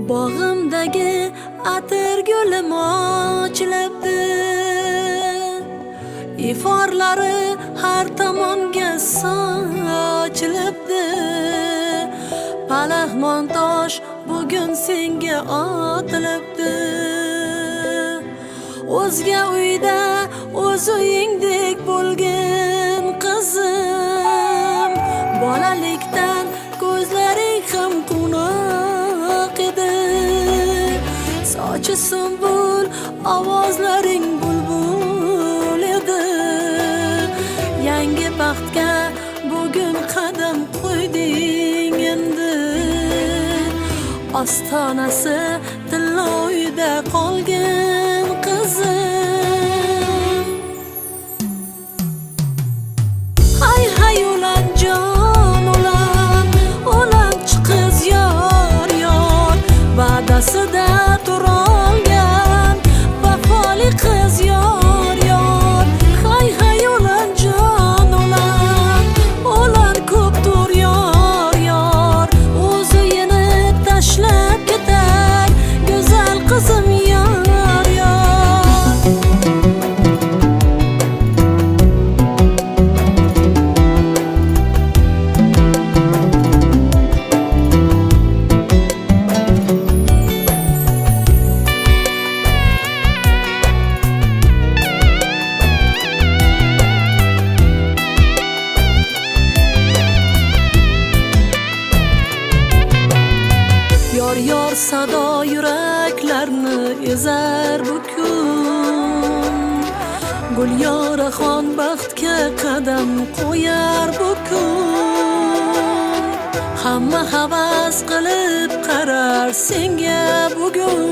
Bog'imdagi atir gulim ochilibdi, iforlari har tomonga sochilibdi. Palahmon tosh bugun senga otilibdi. O'zga uyda o'z uyingdek bo'lgin qizim, bolalikdan ko'zlaring ham quvnoq edi. Sochi sumbul, ovozlaring bulbul edi. Yangi baxtga bugun qadam qo'yding endi. Ostonasi tilloyda qolgan qizim. Hay hay ulan jon ulan, ulanchi qiz yor yor, va'dasida turolgan vafoli qiz yor yor. Hay hay ulan jon ulan, ulan ko'pdir yor yor, o'z uyini tashlab ketar go'zal qizim yor yor. Yor yor sado yuraklarni ezar bu kun. Gulyoraxon baxtga qadam qo'yar bu kun. Hamma havas qilib qarar senga bugun.